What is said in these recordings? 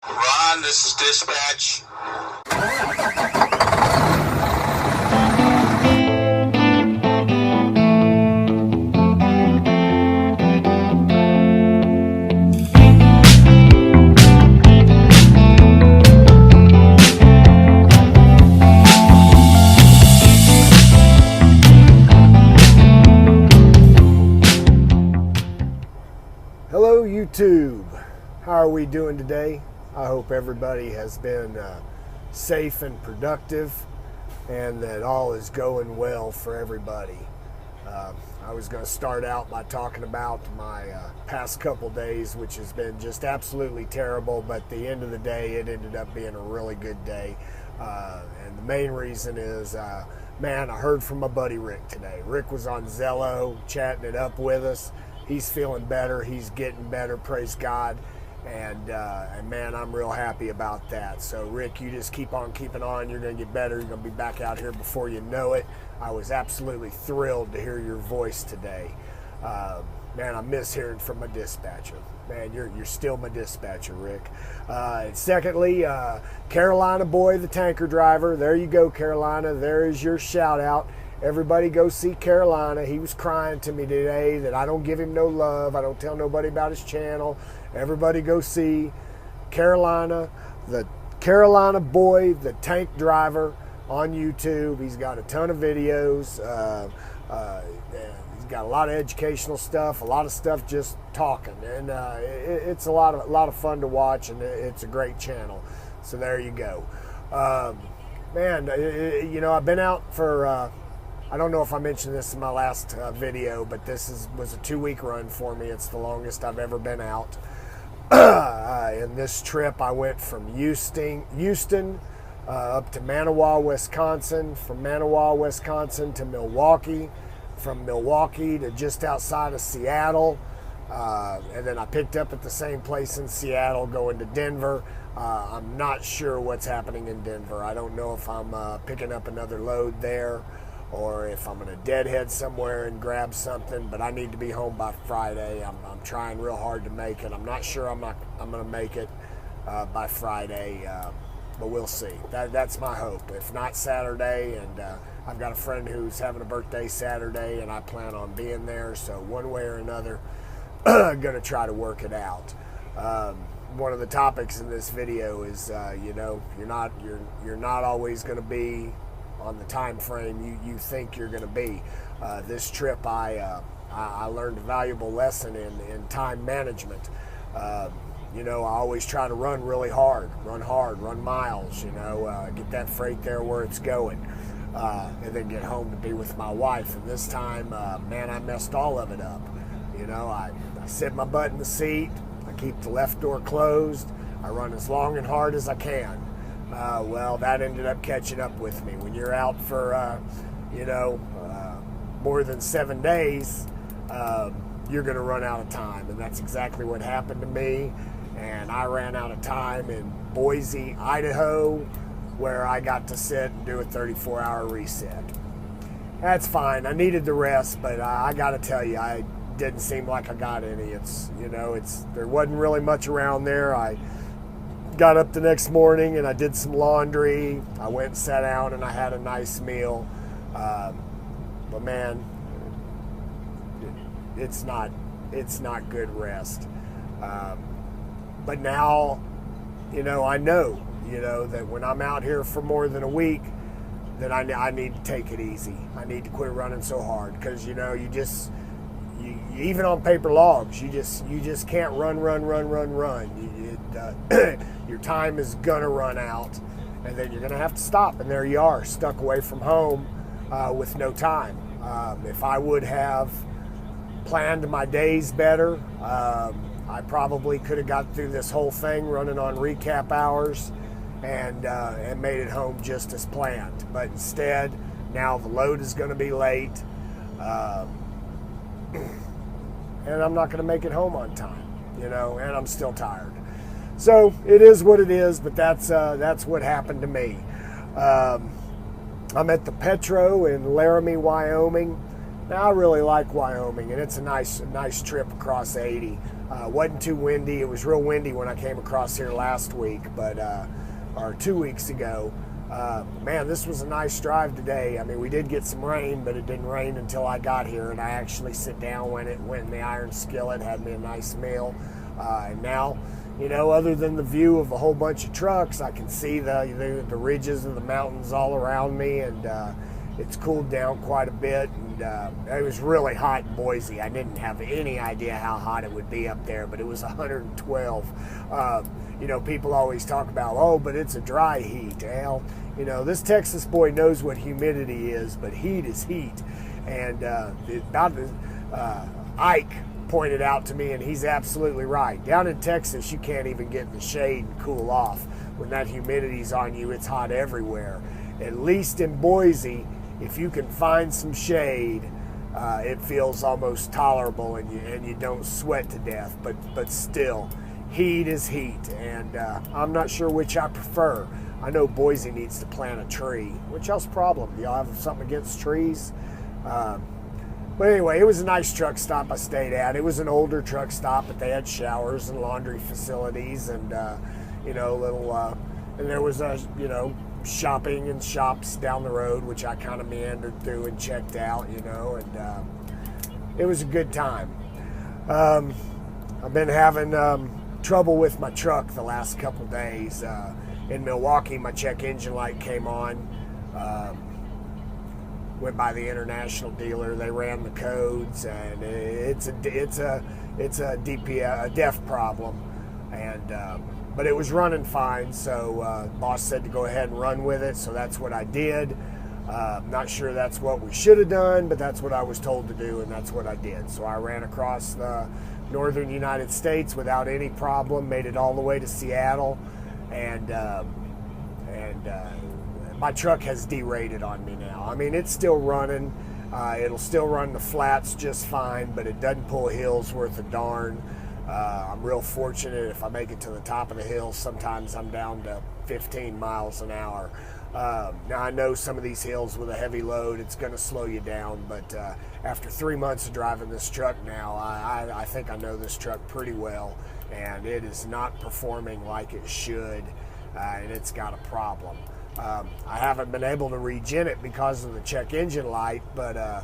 Ron, this is dispatch. Hello YouTube, how are we doing today? I hope everybody has been safe and productive and that all is going well for everybody. I was going to start out by talking about my past couple days, which has been just absolutely terrible, but at the end of the day it ended up being a really good day. And the main reason is, man, I heard from my buddy Rick today. Rick was on Zello chatting it up with us. He's feeling better. He's getting better. Praise God. And man, I'm real happy about that. So Rick, you just keep on keeping on. You're going to get better. You're going to be back out here before you know it. I was absolutely thrilled to hear your voice today. Man, I miss hearing from my dispatcher. Man, you're still my dispatcher, Rick. And secondly, Carolina Boy, the tanker driver. There you go, Carolina. There is your shout out. Everybody go see Carolina. He was crying to me today that I don't give him no love. I don't tell nobody about his channel. Everybody go see Carolina, the Carolina Boy, the tank driver on YouTube. He's got a ton of videos. He's got a lot of educational stuff, a lot of stuff just talking. And it's a lot of fun to watch, and it's a great channel. So there you go. Man, you know, I've been out for... I don't know if I mentioned this in my last video, but this was a 2-week run for me. It's the longest I've ever been out. In this trip, I went from Houston up to Manawa, Wisconsin, from Manawa, Wisconsin to Milwaukee, from Milwaukee to just outside of Seattle, and then I picked up at the same place in Seattle going to Denver. I'm not sure what's happening in Denver. I don't know if I'm picking up another load there, or if I'm going to deadhead somewhere and grab something, but I need to be home by Friday. I'm trying real hard to make it. I'm not sure I'm going to make it by Friday, but we'll see. That's my hope. If not Saturday, and I've got a friend who's having a birthday Saturday, and I plan on being there, so one way or another, I'm going to try to work it out. One of the topics in this video is, you know, you're not always going to be on the time frame you think you're going to be. This trip, I learned a valuable lesson in time management. You know, I always try to run really hard, run miles, you know, get that freight there where it's going, and then get home to be with my wife. And this time, man, I messed all of it up. You know, I sit my butt in the seat, I keep the left door closed, I run as long and hard as I can. Well, that ended up catching up with me. When you're out for, you know, more than 7 days, you're going to run out of time. And that's exactly what happened to me. And I ran out of time in Boise, Idaho, where I got to sit and do a 34-hour reset. That's fine. I needed the rest, but I got to tell you, I didn't seem like I got any. There wasn't really much around there. I got up the next morning and I did some laundry. I went and sat down and I had a nice meal. But man, it's not good rest. But now, you know, I know, you know, that when I'm out here for more than a week, that I need to take it easy. I need to quit running so hard, because, you know, you even on paper logs, you just can't run. Your time is gonna run out, and then you're gonna have to stop, and there you are, stuck away from home with no time. If I would have planned my days better, I probably could have got through this whole thing running on recap hours and made it home just as planned. But instead, now the load is going to be late, and I'm not going to make it home on time, you know, and I'm still tired. So it is what it is, but that's what happened to me. I'm at the Petro in Laramie, Wyoming. Now, I really like Wyoming, and it's a nice trip across 80. Wasn't too windy. It was real windy when I came across here last week, or 2 weeks ago. Man, this was a nice drive today. I mean, we did get some rain, but it didn't rain until I got here, and I actually sit down when it went in the iron skillet, had me a nice meal. And now, other than the view of a whole bunch of trucks, I can see the ridges of the mountains all around me, and it's cooled down quite a bit. And it was really hot in Boise. I didn't have any idea how hot it would be up there, but it was 112. People always talk about, oh, but it's a dry heat. Well, this Texas boy knows what humidity is, but heat is heat. And Ike pointed out to me, and he's absolutely right. Down in Texas, you can't even get in the shade and cool off. When that humidity's on you, it's hot everywhere. At least in Boise, if you can find some shade, it feels almost tolerable, and you don't sweat to death. But still, heat is heat, and I'm not sure which I prefer. I know Boise needs to plant a tree. Which else problem? Do y'all have something against trees? But anyway, it was a nice truck stop I stayed at. It was an older truck stop, but they had showers and laundry facilities, and and there was shopping and shops down the road, which I kind of meandered through and checked out, and it was a good time. I've been having trouble with my truck the last couple days. In Milwaukee, my check engine light came on. Went by the international dealer. They ran the codes, and it's a DEF problem, and but it was running fine. So boss said to go ahead and run with it, so that's what I did. Not sure that's what we should have done, but that's what I was told to do, and that's what I did. So I ran across the northern United States without any problem, made it all the way to Seattle, and my truck has derated on me now. I mean, it's still running. It'll still run the flats just fine, but it doesn't pull hills worth a darn. I'm real fortunate if I make it to the top of the hill. Sometimes I'm down to 15 miles an hour. Now, I know some of these hills with a heavy load, it's going to slow you down, but after 3 months of driving this truck now, I think I know this truck pretty well, and it is not performing like it should, and it's got a problem. I haven't been able to regen it because of the check engine light, but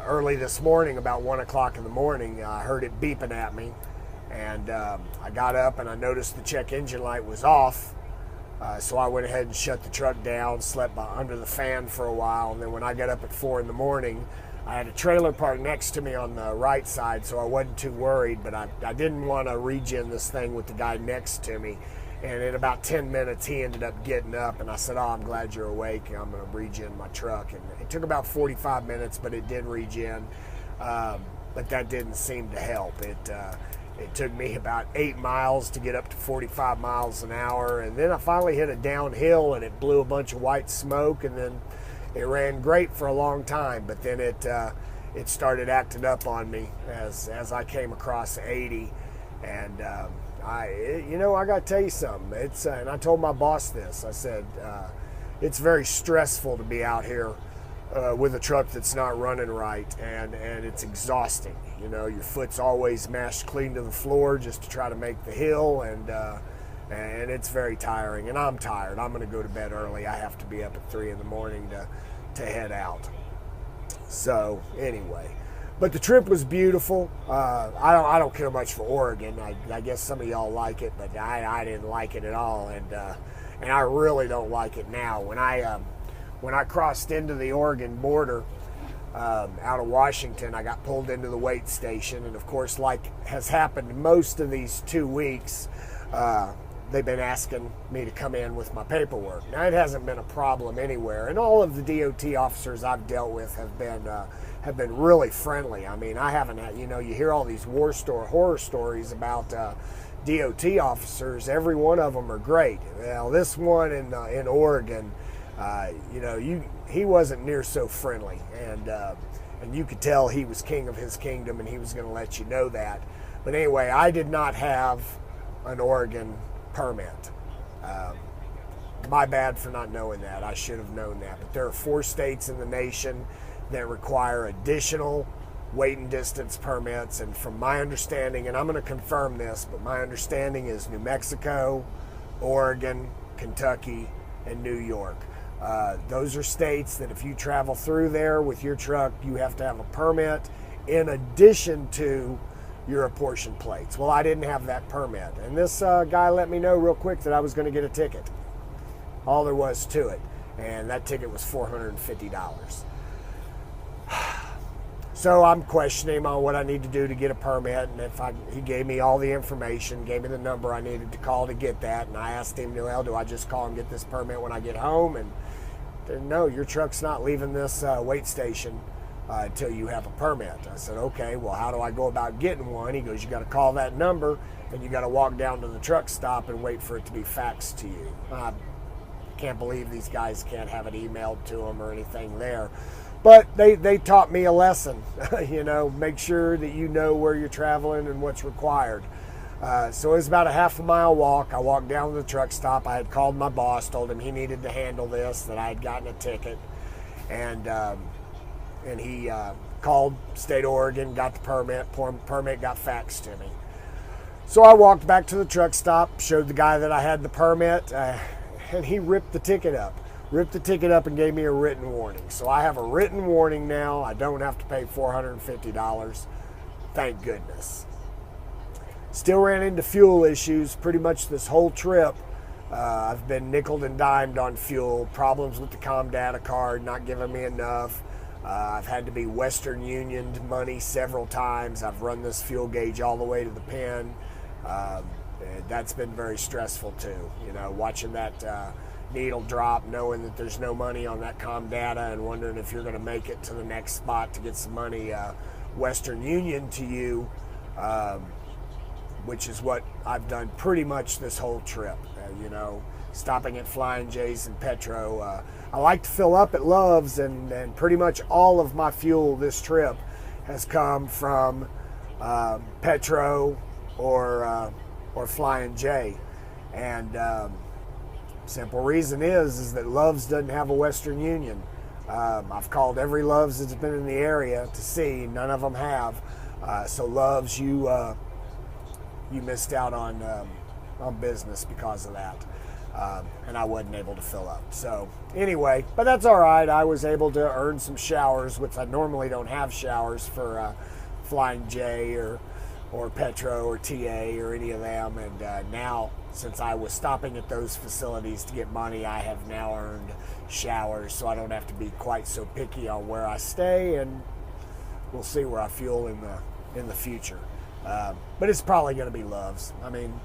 early this morning, about 1 o'clock in the morning, I heard it beeping at me, and I got up and I noticed the check engine light was off. So I went ahead and shut the truck down, slept under the fan for a while, and then when I got up at 4 in the morning, I had a trailer parked next to me on the right side, so I wasn't too worried, but I didn't want to regen this thing with the guy next to me. And in about 10 minutes, he ended up getting up, and I said, oh, I'm glad you're awake. I'm going to regen my truck. And it took about 45 minutes, but it did regen. But that didn't seem to help. It took me about 8 miles to get up to 45 miles an hour. And then I finally hit a downhill, and it blew a bunch of white smoke. And then it ran great for a long time. But then it started acting up on me as I came across 80. And I got to tell you something. It's and I told my boss this. I said, it's very stressful to be out here with a truck that's not running right, and it's exhausting. Your foot's always mashed clean to the floor just to try to make the hill, and it's very tiring. And I'm tired. I'm going to go to bed early. I have to be up at 3 in the morning to head out. So anyway. But the trip was beautiful. I don't care much for Oregon. I guess some of y'all like it, but I didn't like it at all, and I really don't like it now. When I crossed into the Oregon border out of Washington, I got pulled into the weight station, and of course, like has happened most of these 2 weeks, they've been asking me to come in with my paperwork. Now, it hasn't been a problem anywhere, and all of the DOT officers I've dealt with have been really friendly. I mean, I haven't had, you hear all these horror stories about DOT officers. Every one of them are great. Well, this one in Oregon, he wasn't near so friendly, and you could tell he was king of his kingdom, and he was going to let you know that. But anyway, I did not have an Oregon permit. My bad for not knowing that. I should have known that. But there are 4 states in the nation that require additional weight and distance permits. And from my understanding, and I'm going to confirm this, but my understanding is New Mexico, Oregon, Kentucky, and New York. Those are states that if you travel through there with your truck, you have to have a permit in addition to your apportion plates. Well, I didn't have that permit. And this guy let me know real quick that I was going to get a ticket. All there was to it. And that ticket was $450. So I'm questioning him on what I need to do to get a permit. And he gave me all the information, gave me the number I needed to call to get that. And I asked him, well, do I just call and get this permit when I get home? And no, your truck's not leaving this weight station until you have a permit. I said, okay, well, how do I go about getting one? He goes, you got to call that number and you got to walk down to the truck stop and wait for it to be faxed to you. I can't believe these guys can't have it emailed to them or anything there. But they taught me a lesson, make sure that you know where you're traveling and what's required. So it was about a half a mile walk. I walked down to the truck stop. I had called my boss, told him he needed to handle this, that I had gotten a ticket. And he called State of Oregon, got the permit. Permit got faxed to me. So I walked back to the truck stop, showed the guy that I had the permit, and he ripped the ticket up. And gave me a written warning. So I have a written warning now. I don't have to pay $450. Thank goodness. Still ran into fuel issues pretty much this whole trip. I've been nickeled and dimed on fuel. Problems with the ComData card, not giving me enough. I've had to be Western Unioned money several times. I've run this fuel gauge all the way to the pin. That's been very stressful too. Watching that needle drop, knowing that there's no money on that ComData and wondering if you're going to make it to the next spot to get some money Western Union to you, which is what I've done pretty much this whole trip, stopping at Flying J's and Petro. I like to fill up at Love's, and pretty much all of my fuel this trip has come from Petro or Flying J. And simple reason is that Love's doesn't have a Western Union. I've called every Love's that's been in the area to see. None of them have. So Love's, you missed out on business because of that. And I wasn't able to fill up. So anyway, but that's all right. I was able to earn some showers, which I normally don't have showers for Flying J or Petro or TA or any of them. And now, since I was stopping at those facilities to get money, I have now earned showers, so I don't have to be quite so picky on where I stay, and we'll see where I fuel in the future. But it's probably going to be Love's. I mean,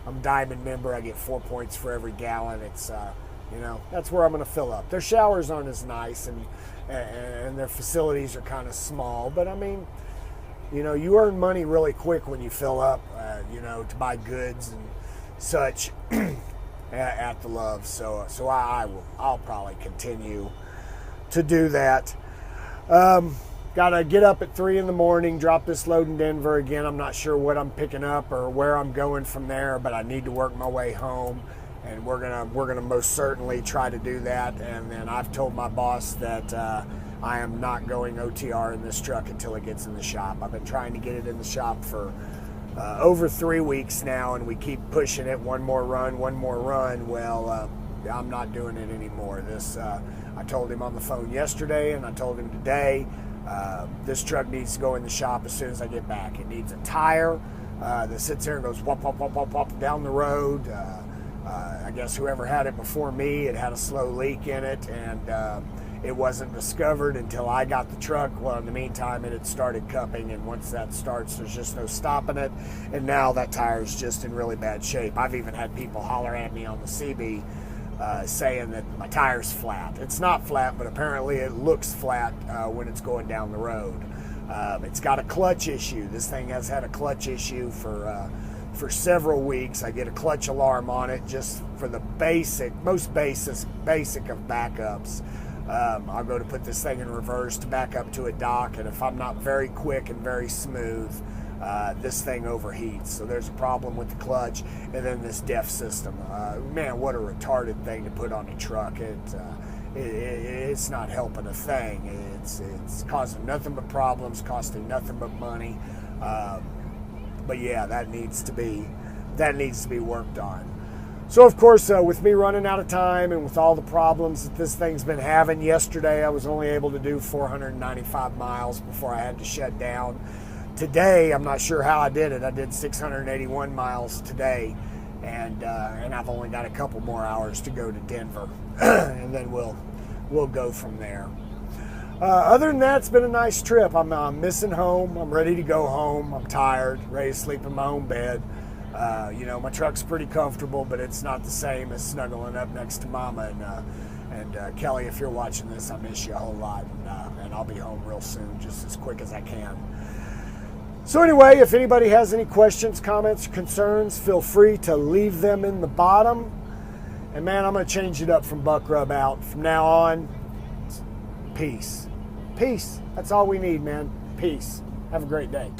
I'm Diamond member. I get 4 points for every gallon. It's that's where I'm going to fill up. Their showers aren't as nice, and their facilities are kind of small, but I mean, you earn money really quick when you fill up, to buy goods and such at the Love. So I'll probably continue to do that. Gotta get up at 3 a.m, drop this load in Denver again. I'm not sure what I'm picking up or where I'm going from there, but I need to work my way home, and we're gonna most certainly try to do that. And then I've told my boss that I am not going OTR in this truck until it gets in the shop. I've been trying to get it in the shop for over 3 weeks now, and we keep pushing it. One more run. Well, I'm not doing it anymore. I told him on the phone yesterday, and I told him today, this truck needs to go in the shop as soon as I get back. It needs a tire that sits there and goes whop, whop, whop, whop, whop down the road. I guess whoever had it before me, it had a slow leak in it, and it wasn't discovered until I got the truck. Well, in the meantime, it had started cupping, and once that starts, there's just no stopping it. And now that tire's just in really bad shape. I've even had people holler at me on the CB saying that my tire's flat. It's not flat, but apparently it looks flat when it's going down the road. It's got a clutch issue. This thing has had a clutch issue for several weeks. I get a clutch alarm on it just for the most basic of backups. I'll go to put this thing in reverse to back up to a dock, and if I'm not very quick and very smooth, this thing overheats. So there's a problem with the clutch, and then this DEF system. Man, what a retarded thing to put on a truck. it's not helping a thing. It's causing nothing but problems, costing nothing but money. But yeah, that needs to be worked on. So of course, with me running out of time and with all the problems that this thing's been having, yesterday I was only able to do 495 miles before I had to shut down. Today, I'm not sure how I did it. I did 681 miles today, and I've only got a couple more hours to go to Denver, and then we'll go from there. Other than that, it's been a nice trip. I'm missing home. I'm ready to go home. I'm tired, ready to sleep in my own bed. My truck's pretty comfortable, but it's not the same as snuggling up next to Mama. And Kelly, if you're watching this, I miss you a whole lot, and I'll be home real soon, just as quick as I can. So anyway, if anybody has any questions, comments, concerns, feel free to leave them in the bottom. And man, I'm going to change it up from Buck Rub out. From now on, peace. Peace. That's all we need, man. Peace. Have a great day.